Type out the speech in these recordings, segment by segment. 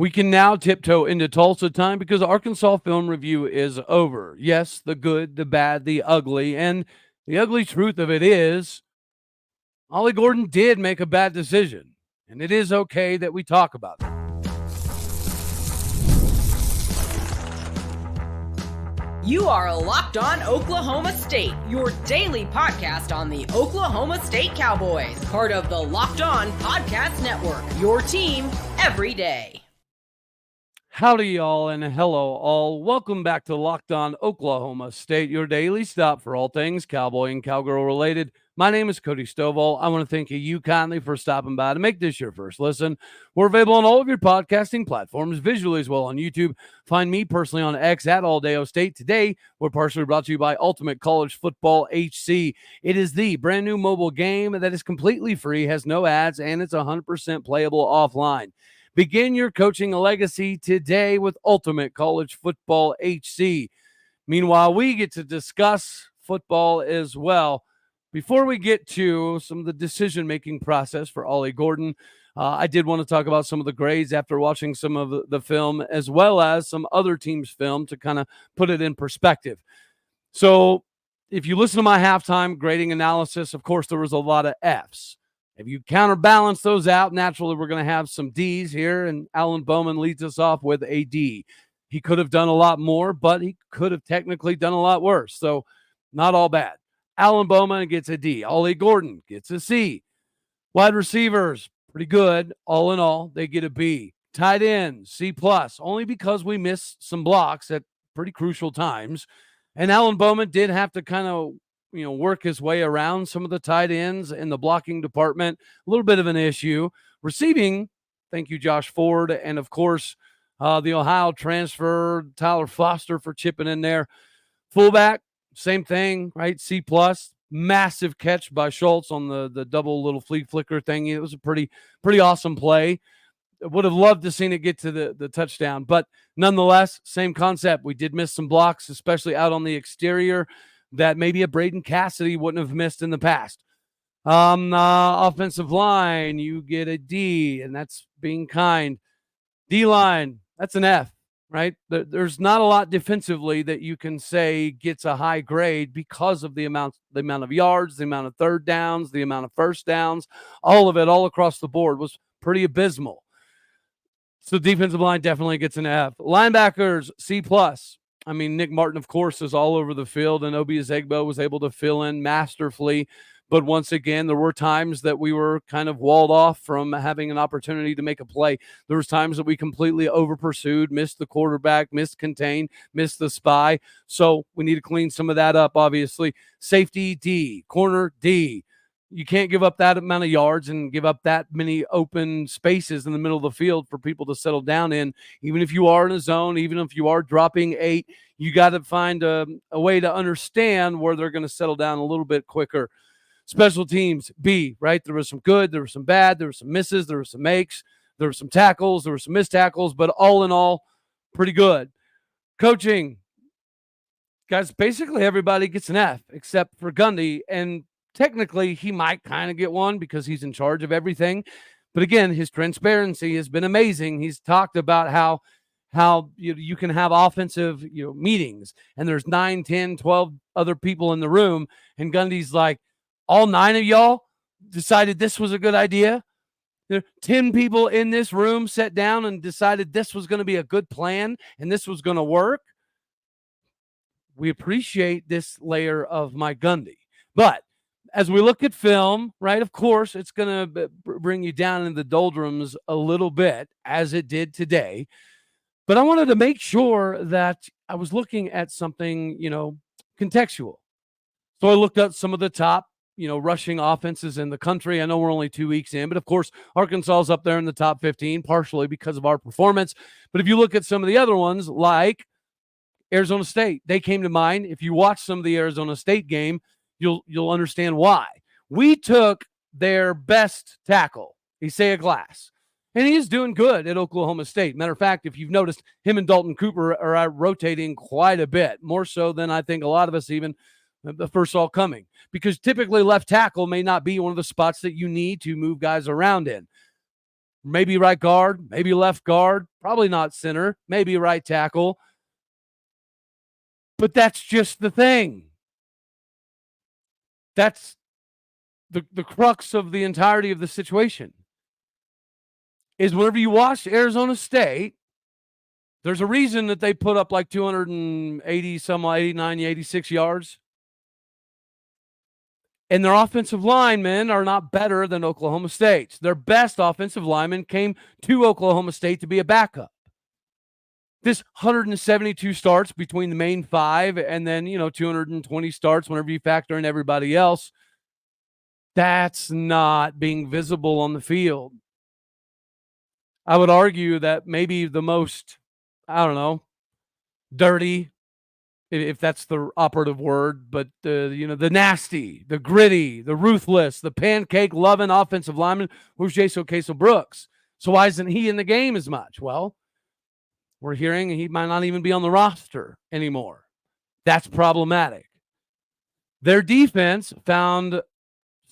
We can now tiptoe into Tulsa time because Arkansas film review is over. Yes, the good, the bad, the ugly. And the ugly truth of it is, Ollie Gordon did make a bad decision. And it is okay that we talk about it. You are Locked On Oklahoma State, your daily podcast on the Oklahoma State Cowboys, part of the Locked On Podcast Network, your team every day. Howdy, y'all, and hello, all. Welcome back to Locked On Oklahoma State, your daily stop for all things Cowboy and Cowgirl related. My name is Cody Stovall. I want to thank you kindly for stopping by to make this your first listen. We're available on all of your podcasting platforms, visually as well on YouTube. Find me personally on X at Alldeo State. Today, we're partially brought to you by Ultimate College Football HC. It is the brand new mobile game that is completely free, has no ads, and it's 100% playable offline. Begin your coaching legacy today with Ultimate College Football HC. Meanwhile, we get to discuss football as well. Before we get to some of the decision-making process for Ollie Gordon, I did want to talk about some of the grades after watching some of the film, as well as some other teams' film to kind of put it in perspective. So if you listen to my halftime grading analysis, of course, there was a lot of Fs. If you counterbalance those out, naturally, we're going to have some Ds here, and Alan Bowman leads us off with a D. He could have done a lot more, but he could have technically done a lot worse, so not all bad. Alan Bowman gets a D. Ollie Gordon gets a C. Wide receivers, pretty good. All in all, they get a B. Tight end, C+, only because we missed some blocks at pretty crucial times. And Alan Bowman did have to kind of work his way around some of the tight ends in the blocking department. A little bit of an issue. Receiving, thank you, Josh Ford. And, of course, the Ohio transfer, Tyler Foster for chipping in there. Fullback, same thing, right? C+. Massive catch by Schultz on the double little flea flicker thing. It was a pretty awesome play. Would have loved to seen it get to the touchdown. But, nonetheless, same concept. We did miss some blocks, especially out on the exterior, that maybe a Braden Cassidy wouldn't have missed in the past. Offensive line, you get a D, and that's being kind. D-line, that's an F, right? There's not a lot defensively that you can say gets a high grade because of the amount of yards, the amount of third downs, the amount of first downs. All of it, all across the board, was pretty abysmal. So defensive line definitely gets an F. Linebackers, C+. I mean, Nick Martin, of course, is all over the field, and Obi Ezegbo was able to fill in masterfully. But once again, there were times that we were kind of walled off from having an opportunity to make a play. There was times that we completely over-pursued, missed the quarterback, missed contain, missed the spy. So we need to clean some of that up, obviously. Safety, D. Corner, D. You can't give up that amount of yards and give up that many open spaces in the middle of the field for people to settle down in. Even if you are in a zone, even if you are dropping 8, you got to find a way to understand where they're going to settle down a little bit quicker. Special teams, B, right? There was some good, there was some bad, there were some misses, there were some makes, there were some tackles, there were some missed tackles, but all in all, pretty good. Coaching, guys, basically everybody gets an F except for Gundy, and technically, he might kind of get one because he's in charge of everything. But again, his transparency has been amazing. He's talked about how you can have offensive meetings, and there's 9, 10, 12 other people in the room, and Gundy's like, all 9 of y'all decided this was a good idea? There are 10 people in this room sat down and decided this was going to be a good plan and this was going to work? We appreciate this layer of my Gundy. But as we look at film, right, of course, it's going to bring you down in the doldrums a little bit, as it did today. But I wanted to make sure that I was looking at something, contextual. So I looked at some of the top, rushing offenses in the country. I know we're only 2 weeks in, but of course, Arkansas is up there in the top 15, partially because of our performance. But if you look at some of the other ones, like Arizona State, they came to mind. If you watch some of the Arizona State game, you'll understand why. We took their best tackle, Isaiah Glass, and he is doing good at Oklahoma State. Matter of fact, if you've noticed, him and Dalton Cooper are rotating quite a bit, more so than I think a lot of us even the first saw coming, because typically left tackle may not be one of the spots that you need to move guys around in. maybe right guard, maybe left guard, probably not center, maybe right tackle. But that's just the thing. That's the crux of the entirety of the situation. Is whenever you watch Arizona State, there's a reason that they put up like 280, some 89, 86 yards. And their offensive linemen are not better than Oklahoma State's. Their best offensive lineman came to Oklahoma State to be a backup. This 172 starts between the main five and then, 220 starts whenever you factor in everybody else. That's not being visible on the field. I would argue that maybe the most, dirty, if that's the operative word, but the nasty, the gritty, the ruthless, the pancake-loving offensive lineman was Jason Queso Brooks. So why isn't he in the game as much? Well, we're hearing he might not even be on the roster anymore. That's problematic. Their defense found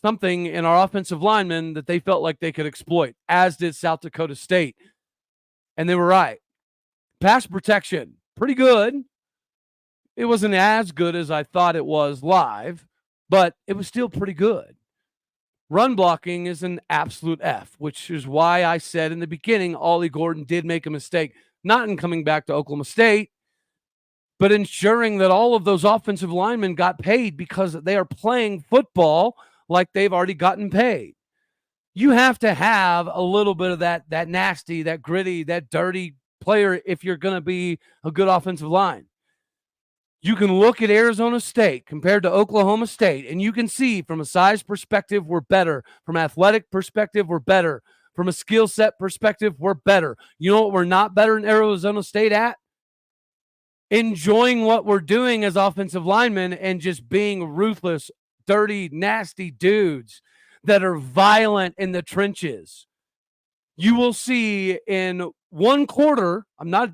something in our offensive linemen that they felt like they could exploit, as did South Dakota State. And they were right. Pass protection, pretty good. It wasn't as good as I thought it was live, but it was still pretty good. Run blocking is an absolute F, which is why I said in the beginning, Ollie Gordon did make a mistake, not in coming back to Oklahoma State, but ensuring that all of those offensive linemen got paid because they are playing football like they've already gotten paid. You have to have a little bit of that nasty, that gritty, that dirty player if you're going to be a good offensive line. You can look at Arizona State compared to Oklahoma State, and you can see from a size perspective, we're better. From an athletic perspective, we're better. From a skill set perspective, we're better. You know what we're not better than Arizona State at? Enjoying what we're doing as offensive linemen and just being ruthless, dirty, nasty dudes that are violent in the trenches. You will see in one quarter, I'm not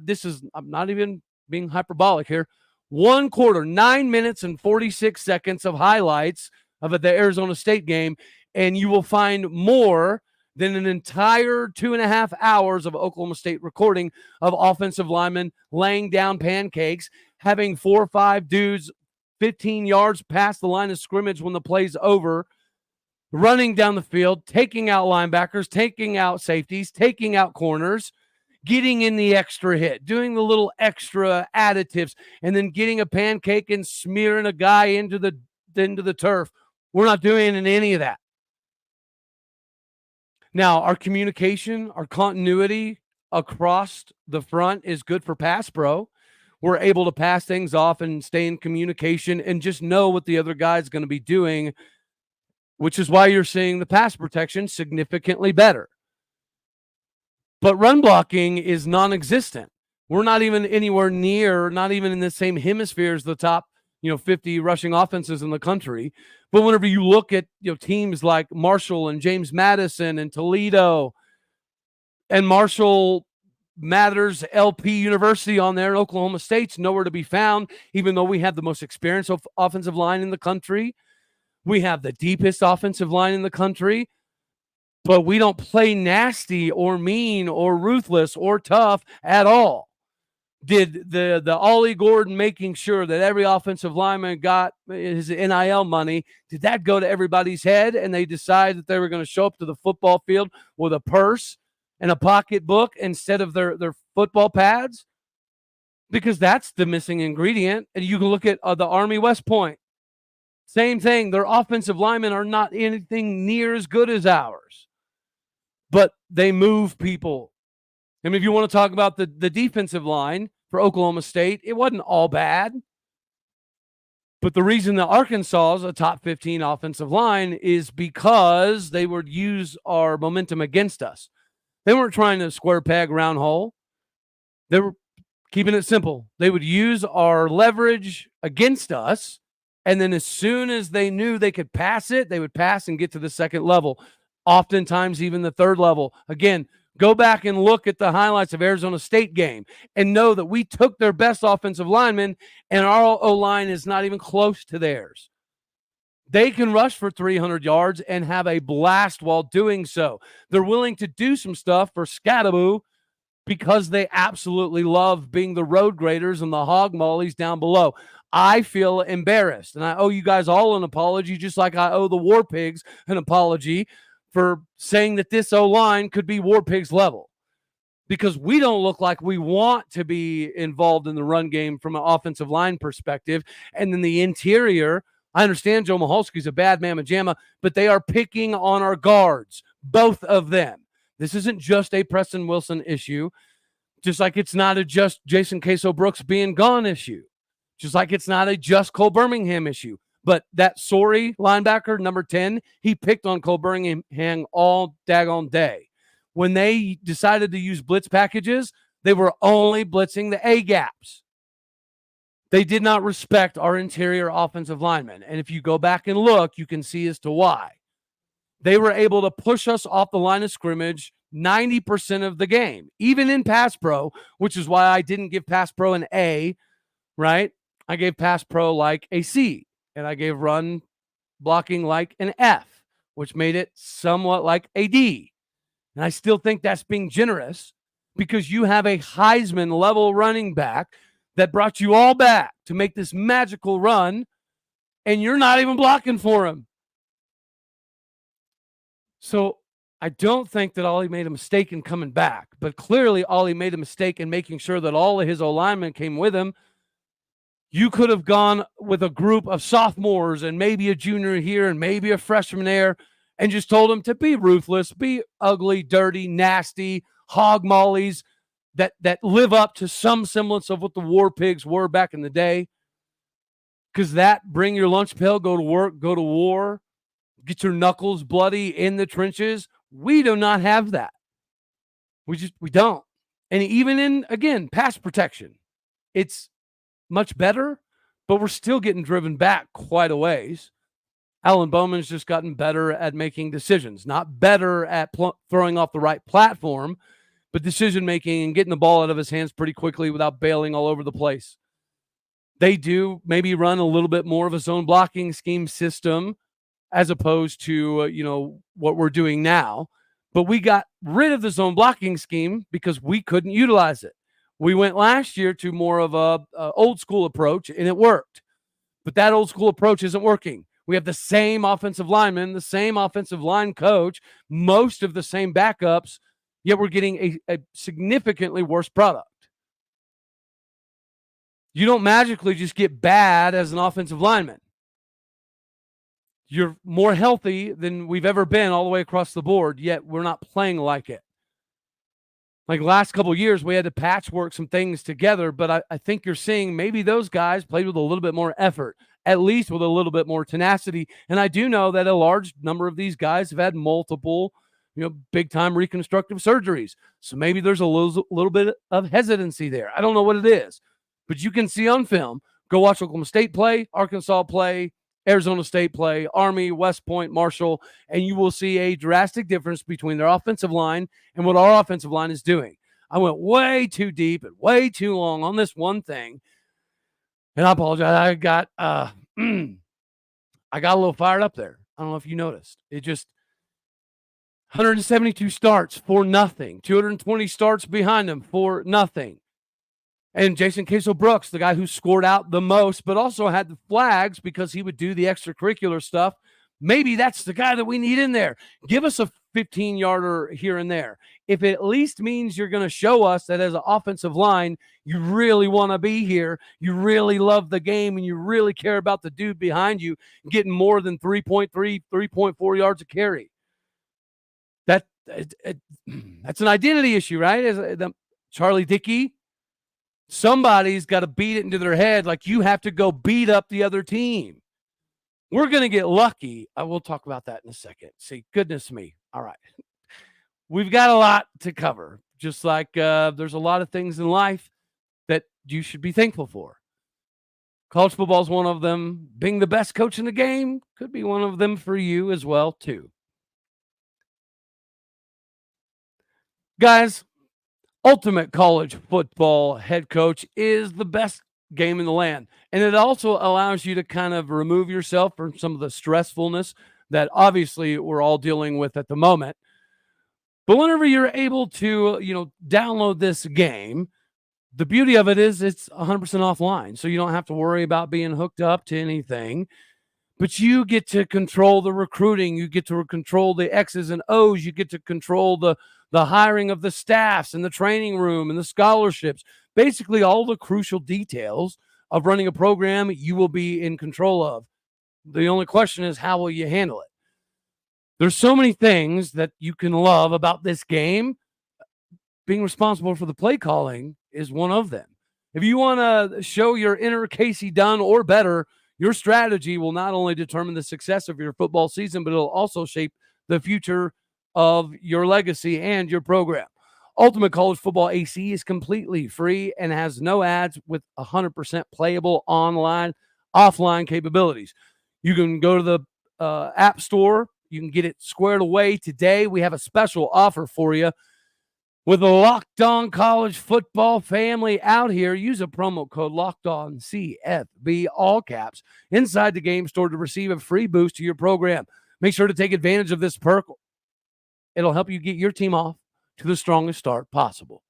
even being hyperbolic here, one quarter, 9 minutes and 46 seconds of highlights of the Arizona State game, and you will find more than an entire 2.5 hours of Oklahoma State recording of offensive linemen laying down pancakes, having 4 or 5 dudes 15 yards past the line of scrimmage when the play's over, running down the field, taking out linebackers, taking out safeties, taking out corners, getting in the extra hit, doing the little extra additives, and then getting a pancake and smearing a guy into the turf. We're not doing any of that. Now, our communication, our continuity across the front is good for pass pro. We're able to pass things off and stay in communication and just know what the other guy's going to be doing, which is why you're seeing the pass protection significantly better. But run blocking is non-existent. We're not even anywhere near, not even in the same hemisphere as the top, 50 rushing offenses in the country. But whenever you look at, teams like Marshall and James Madison and Toledo and Marshall Mathers LP University on there, Oklahoma State's nowhere to be found, even though we have the most experienced offensive line in the country. We have the deepest offensive line in the country. But we don't play nasty or mean or ruthless or tough at all. Did the Ollie Gordon making sure that every offensive lineman got his NIL money, did that go to everybody's head and they decided that they were going to show up to the football field with a purse and a pocketbook instead of their football pads? Because that's the missing ingredient. And you can look at the Army West Point. Same thing. Their offensive linemen are not anything near as good as ours. But they move people. I mean, if you want to talk about the defensive line for Oklahoma State, it wasn't all bad. But the reason that Arkansas is a top 15 offensive line is because they would use our momentum against us. They weren't trying to square peg, round hole. They were keeping it simple. They would use our leverage against us, and then as soon as they knew they could pass it, they would pass and get to the second level. Oftentimes even the third level. Again, go back and look at the highlights of Arizona State game and know that we took their best offensive lineman and our O-line is not even close to theirs. They can rush for 300 yards and have a blast while doing so. They're willing to do some stuff for Scattaboo because they absolutely love being the road graders and the hog mollies down below. I feel embarrassed, and I owe you guys all an apology, just like I owe the War Pigs an apology for saying that this O-line could be War Pigs level, because we don't look like we want to be involved in the run game from an offensive line perspective. And then the interior, I understand Joe Michalski's a bad mamma jamma, but they are picking on our guards, both of them. This isn't just a Preston Wilson issue, just like it's not a just Jason Queso Brooks being gone issue, just like it's not a just Cole Birmingham issue. But that sorry linebacker, number 10, he picked on Cole Birmingham all daggone day. When they decided to use blitz packages, they were only blitzing the A gaps. They did not respect our interior offensive linemen. And if you go back and look, you can see as to why. They were able to push us off the line of scrimmage 90% of the game, even in pass pro, which is why I didn't give pass pro an A, right? I gave pass pro like a C, and I gave run blocking like an F, which made it somewhat like a D. And I still think that's being generous, because you have a Heisman level running back that brought you all back to make this magical run, and you're not even blocking for him. So I don't think that Ollie made a mistake in coming back, but clearly Ollie made a mistake in making sure that all of his O-linemen came with him. You could have gone with a group of sophomores and maybe a junior here and maybe a freshman there, and just told them to be ruthless, be ugly, dirty, nasty, hog mollies that live up to some semblance of what the War Pigs were back in the day. Because that, bring your lunch pail, go to work, go to war, get your knuckles bloody in the trenches. We do not have that. We don't. And even in, again, pass protection, it's much better, but we're still getting driven back quite a ways. Alan Bowman's just gotten better at making decisions, not better at throwing off the right platform, but decision-making and getting the ball out of his hands pretty quickly without bailing all over the place. They do maybe run a little bit more of a zone blocking scheme system as opposed to, what we're doing now. But we got rid of the zone blocking scheme because we couldn't utilize it. We went last year to more of a old school approach, and it worked. But that old school approach isn't working. We have the same offensive lineman, the same offensive line coach, most of the same backups, yet we're getting a significantly worse product. You don't magically just get bad as an offensive lineman. You're more healthy than we've ever been all the way across the board, yet we're not playing like it. Like last couple of years, we had to patchwork some things together, but I think you're seeing maybe those guys played with a little bit more effort, at least with a little bit more tenacity. And I do know that a large number of these guys have had multiple, big-time reconstructive surgeries. So maybe there's a little bit of hesitancy there. I don't know what it is, but you can see on film. Go watch Oklahoma State play, Arkansas play, Arizona State play, Army, West Point, Marshall, and you will see a drastic difference between their offensive line and what our offensive line is doing. I went way too deep and way too long on this one thing, and I apologize. I got a little fired up there. I don't know if you noticed. It just 172 starts for nothing, 220 starts behind them for nothing. And Jason Queso Brooks, the guy who scored out the most, but also had the flags because he would do the extracurricular stuff. Maybe that's the guy that we need in there. Give us a 15-yarder here and there. If it at least means you're going to show us that as an offensive line, you really want to be here, you really love the game, and you really care about the dude behind you getting more than 3.3, 3.4 yards a carry. That's an identity issue, right? Charlie Dickey, somebody's got to beat it into their head like you have to go beat up the other team. We're going to get lucky. I will talk about that in a second. See, goodness me. All right. We've got a lot to cover, just like there's a lot of things in life that you should be thankful for. College football is one of them. Being the best coach in the game could be one of them for you as well, too. Guys, Ultimate College Football head coach is the best game in the land. And it also allows you to kind of remove yourself from some of the stressfulness that obviously we're all dealing with at the moment. But whenever you're able to, download this game, the beauty of it is it's 100% offline. So you don't have to worry about being hooked up to anything, but you get to control the recruiting. You get to control the X's and O's. You get to control the hiring of the staffs and the training room and the scholarships. Basically, all the crucial details of running a program you will be in control of. The only question is, how will you handle it? There's so many things that you can love about this game. Being responsible for the play calling is one of them. If you want to show your inner Casey Dunn or better, your strategy will not only determine the success of your football season, but it'll also shape the future of your legacy and your program. Ultimate College Football AC is completely free and has no ads with 100% playable online, offline capabilities. You can go to the App Store. You can get it squared away today. We have a special offer for you. With the Locked On College Football family out here, use a promo code LOCKEDONCFB, all caps, inside the game store to receive a free boost to your program. Make sure to take advantage of this perk. It'll help you get your team off to the strongest start possible.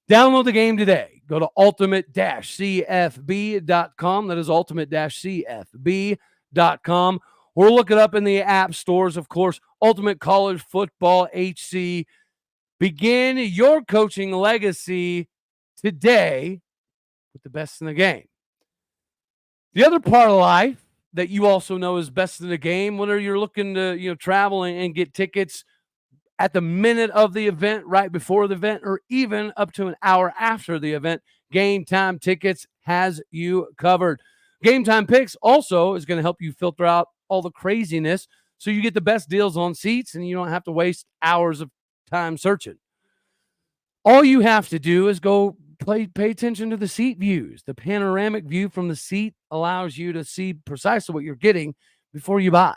Download the game today. Go to ultimate-cfb.com. That is ultimate-cfb.com. Or look it up in the app stores, of course. Ultimate College Football HC. Begin your coaching legacy today with the best in the game. The other part of life that you also know is best in the game, whether you're looking to travel and get tickets at the minute of the event, right before the event, or even up to an hour after the event, Game Time Tickets has you covered. Game Time Picks also is going to help you filter out all the craziness so you get the best deals on seats and you don't have to waste hours of time searching. All you have to do is go pay attention to the seat views. The panoramic view from the seat allows you to see precisely what you're getting before you buy.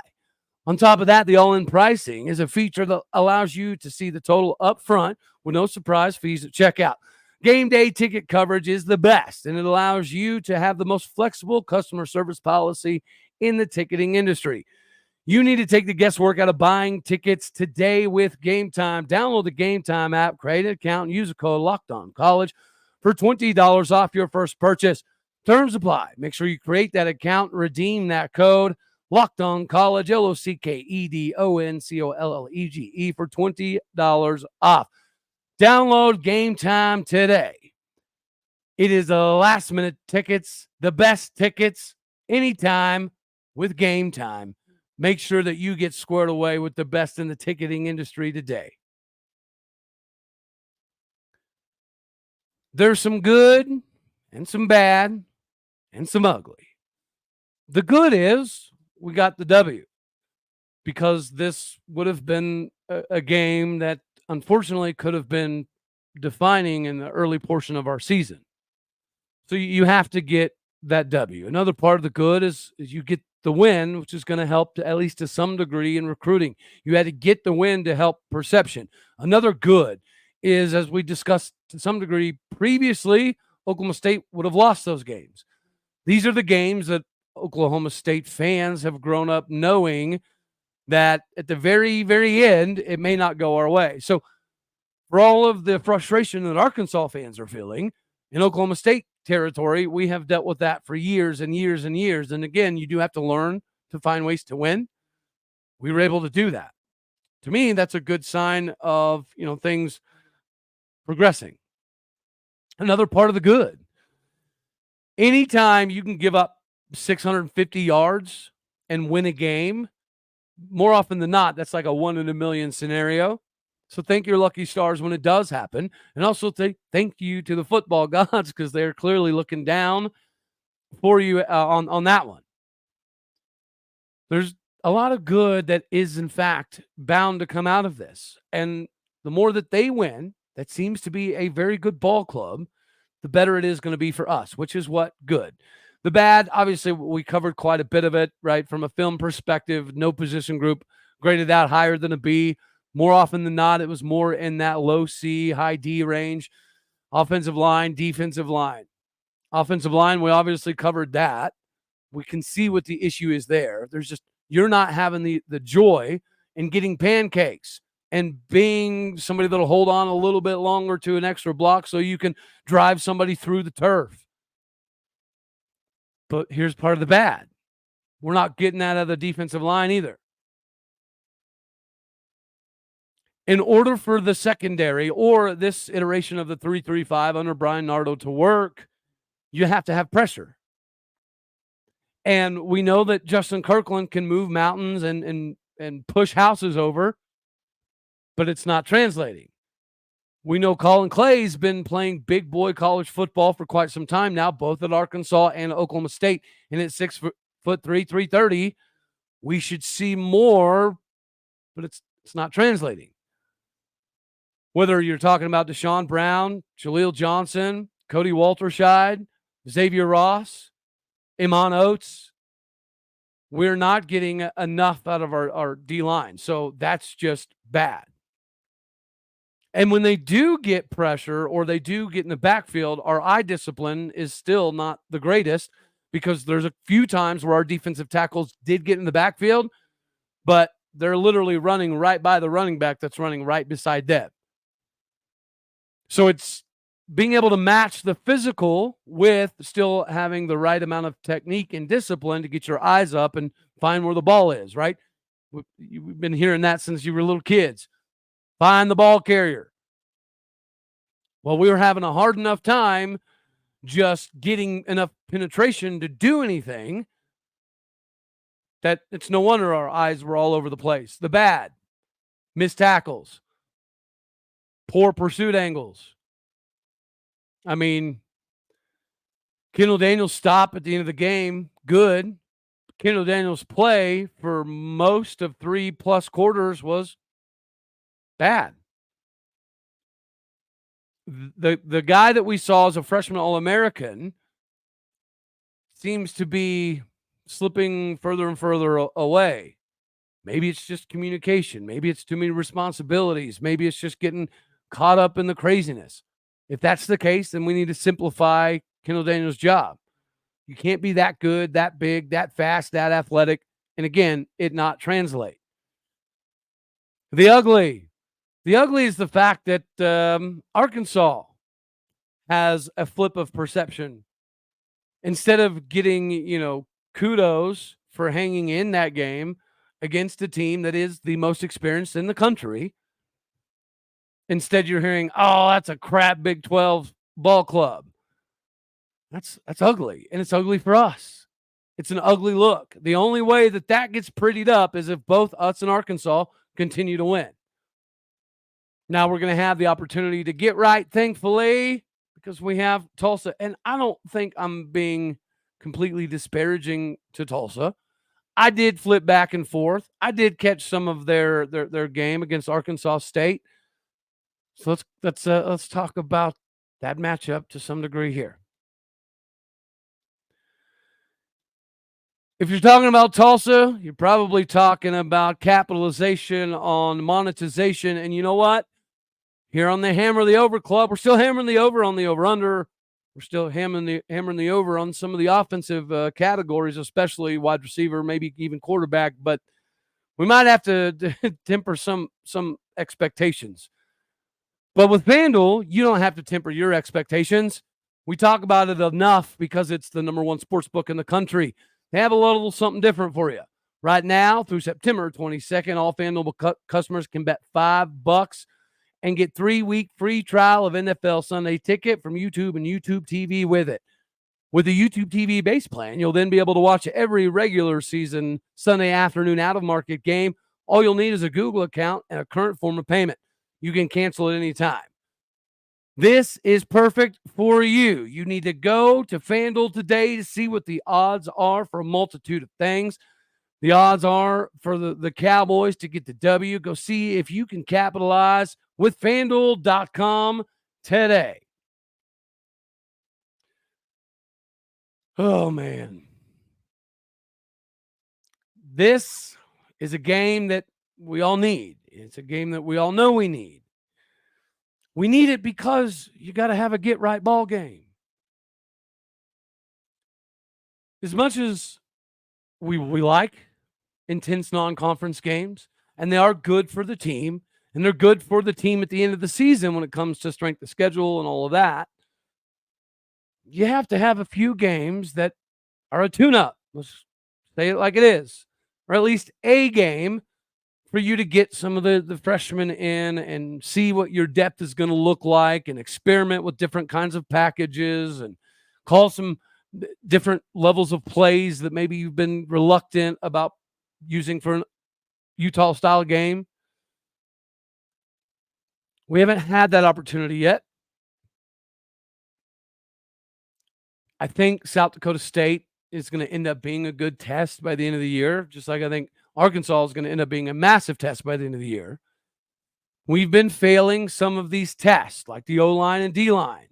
On top of that, the all-in pricing is a feature that allows you to see the total up front with no surprise fees at checkout. Game day ticket coverage is the best, and it allows you to have the most flexible customer service policy in the ticketing industry. You need to take the guesswork out of buying tickets today with Game Time. Download the Game Time app, create an account, and use the code LOCKEDONCOLLEGE for $20 off your first purchase. Terms apply. Make sure you create that account and redeem that code LOCKEDONCOLLEGE, LOCKEDONCOLLEGE for $20 off. Download Game Time today. It is the last-minute tickets, the best tickets, anytime with Game Time. Make sure that you get squared away with the best in the ticketing industry today. There's some good and some bad and some ugly. The good is we got the W, because this would have been a game that unfortunately could have been defining in the early portion of our season. So you have to get that W. Another part of the good is you get the win, which is going to help at least to some degree in recruiting. You had to get the win to help perception. Another good is, as we discussed to some degree previously, Oklahoma State would have lost those games. These are the games that Oklahoma State fans have grown up knowing that at the very, very end, it may not go our way. So for all of the frustration that Arkansas fans are feeling in Oklahoma State territory, we have dealt with that for years and years and years. And again, you do have to learn to find ways to win. We were able to do that. To me, that's a good sign of, things progressing. Another part of the good. Anytime you can give up 650 yards and win a game, more often than not, that's like a 1 in a million scenario. So thank your lucky stars when it does happen. And also thank you to the football gods, because they're clearly looking down for you on that one. There's a lot of good that is, in fact, bound to come out of this. And the more that they win, that seems to be a very good ball club, the better it is going to be for us, which is what good. The bad, obviously, we covered quite a bit of it, right? From a film perspective, no position group graded out higher than a B. More often than not, it was more in that low C, high D range. Offensive line, defensive line. Offensive line, we obviously covered that. We can see what the issue is there. There's just, you're not having the joy in getting pancakes and being somebody that'll hold on a little bit longer to an extra block so you can drive somebody through the turf. But here's part of the bad. We're not getting that out of the defensive line either. In order for the secondary or this iteration of the 3-3-5 under Brian Nardo to work, you have to have pressure. And we know that Justin Kirkland can move mountains and push houses over, but it's not translating. We know Colin Clay's been playing big boy college football for quite some time now, both at Arkansas and Oklahoma State. And at 6'3", 330, we should see more, but it's not translating. Whether you're talking about Deshaun Brown, Jaleel Johnson, Cody Walterscheid, Xavier Ross, Iman Oates, we're not getting enough out of our D-line. So that's just bad. And when they do get pressure or they do get in the backfield, our eye discipline is still not the greatest, because there's a few times where our defensive tackles did get in the backfield, but they're literally running right by the running back that's running right beside them. So it's being able to match the physical with still having the right amount of technique and discipline to get your eyes up and find where the ball is, right? We've been hearing that since you were little kids. Find the ball carrier. Well, we were having a hard enough time just getting enough penetration to do anything that it's no wonder our eyes were all over the place. The bad, missed tackles, poor pursuit angles. I mean, Kendall Daniels' stop at the end of the game, good. Kendall Daniels' play for most of 3+ quarters was bad. The guy that we saw as a freshman All-American seems to be slipping further and further away. Maybe it's just communication. Maybe it's too many responsibilities. Maybe it's just getting caught up in the craziness. If that's the case, then we need to simplify Kendall Daniels' job. You can't be that good, that big, that fast, that athletic, and again, it not translate. The ugly is the fact that Arkansas has a flip of perception. Instead of getting, kudos for hanging in that game against a team that is the most experienced in the country, instead you're hearing, oh, that's a crap Big 12 ball club. That's ugly, and it's ugly for us. It's an ugly look. The only way that gets prettied up is if both us and Arkansas continue to win. Now we're going to have the opportunity to get right, thankfully, because we have Tulsa. And I don't think I'm being completely disparaging to Tulsa. I did flip back and forth. I did catch some of their game against Arkansas State. So let's talk about that matchup to some degree here. If you're talking about Tulsa, you're probably talking about capitalization on monetization. And you know what? Here on the Hammer the Over Club, we're still hammering the over on the over-under. We're still hammering the over on some of the offensive categories, especially wide receiver, maybe even quarterback. But we might have to temper some expectations. But with FanDuel, you don't have to temper your expectations. We talk about it enough because it's the #1 sports book in the country. They have a little something different for you. Right now, through September 22nd, all FanDuel customers can bet $5 and get 3-week free trial of NFL Sunday Ticket from YouTube and YouTube TV with it. With the YouTube TV base plan, you'll then be able to watch every regular season Sunday afternoon out-of-market game. All you'll need is a Google account and a current form of payment. You can cancel at any time. This is perfect for you. You need to go to FanDuel today to see what the odds are for a multitude of things. The odds are for the Cowboys to get the W. Go see if you can capitalize with FanDuel.com today. Oh, man. This is a game that we all need. It's a game that we all know we need. We need it because you got to have a get-right ball game. as much as we like intense non-conference games, and they are good for the team, and they're good for the team at the end of the season when it comes to strength of schedule and all of that, you have to have a few games that are a tune-up. Let's say it like it is. Or at least a game for you to get some of the freshmen in and see what your depth is going to look like and experiment with different kinds of packages and call some different levels of plays that maybe you've been reluctant about using for an Utah-style game. We haven't had that opportunity yet. I think South Dakota State is going to end up being a good test by the end of the year, just like I think Arkansas is going to end up being a massive test by the end of the year. We've been failing some of these tests, like the O-line and D-line.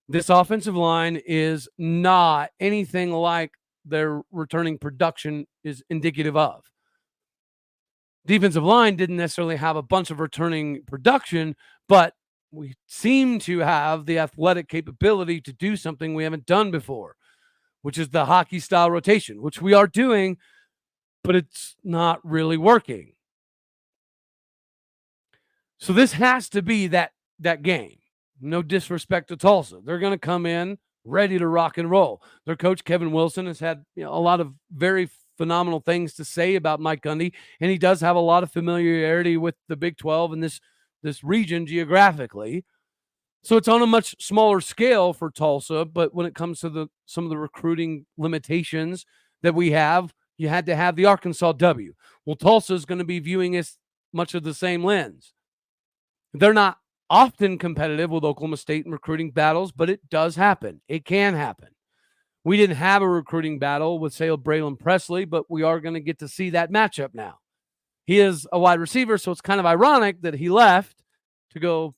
This offensive line is not anything like their returning production is indicative of. Defensive line didn't necessarily have a bunch of returning production, but we seem to have the athletic capability to do something we haven't done before, which is the hockey-style rotation, which we are doing, but it's not really working. So this has to be that game. No disrespect to Tulsa. They're going to come in ready to rock and roll. Their coach, Kevin Wilson, has had a lot of very phenomenal things to say about Mike Gundy, and he does have a lot of familiarity with the Big 12 and this region geographically. So it's on a much smaller scale for Tulsa, but when it comes to some of the recruiting limitations that we have, you had to have the Arkansas W. Well, Tulsa is going to be viewing us much of the same lens. They're not often competitive with Oklahoma State in recruiting battles, but it does happen. It can happen. We didn't have a recruiting battle with, say, Braylon Presley, but we are going to get to see that matchup now. He is a wide receiver, so it's kind of ironic that he left to go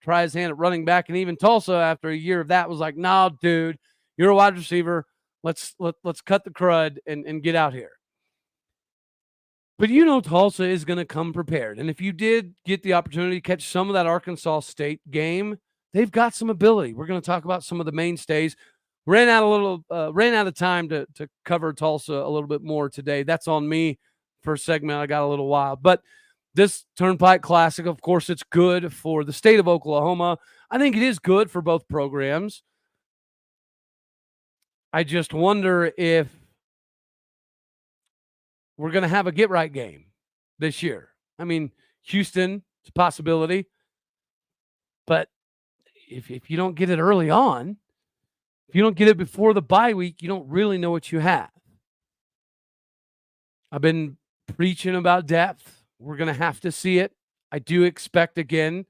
try his hand at running back, and even Tulsa, after a year of that, was like, "No, dude, you're a wide receiver. Let's cut the crud and get out here." But Tulsa is going to come prepared. And if you did get the opportunity to catch some of that Arkansas State game, they've got some ability. We're going to talk about some of the mainstays. Ran out of time to cover Tulsa a little bit more today. That's on me for a segment. I got a little wild. But this Turnpike Classic, of course, it's good for the state of Oklahoma. I think it is good for both programs. I just wonder if we're going to have a get-right game this year. I mean, Houston, it's a possibility. But if you don't get it early on, if you don't get it before the bye week, you don't really know what you have. I've been preaching about depth. We're going to have to see it. I do expect, again,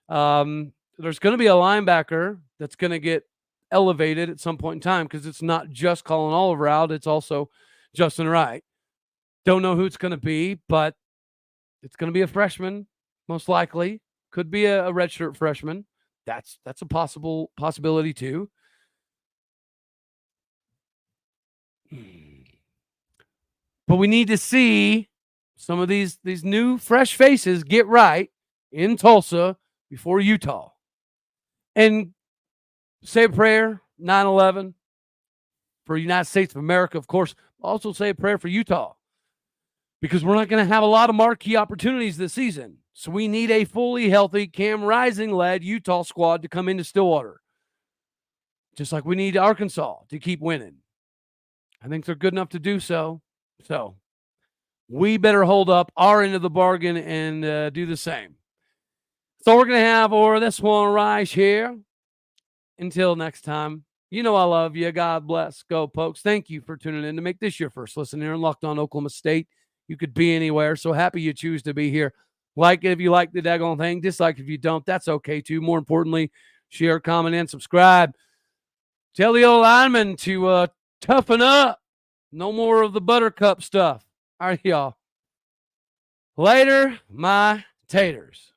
there's going to be a linebacker that's going to get elevated at some point in time because it's not just Colin Oliver out. It's also Justin Wright. Don't know who it's going to be, but it's going to be a freshman, most likely. Could be a redshirt freshman. That's a possibility too. But we need to see some of these new fresh faces get right in Tulsa before Utah. And say a prayer, 9/11, for the United States of America, of course. Also say a prayer for Utah, because we're not going to have a lot of marquee opportunities this season. So we need a fully healthy Cam Rising-led Utah squad to come into Stillwater. Just like we need Arkansas to keep winning. I think they're good enough to do so. So we better hold up our end of the bargain and do the same. So we're going to have over this one right here. Until next time, I love you. God bless. Go Pokes. Thank you for tuning in to make this your first listen here on Locked On Oklahoma State. You could be anywhere. So happy you choose to be here. Like it if you like the daggone thing. Dislike if you don't. That's okay too. More importantly, share, comment, and subscribe. Tell the old lineman to toughen up. No more of the buttercup stuff. All right, y'all. Later, my taters.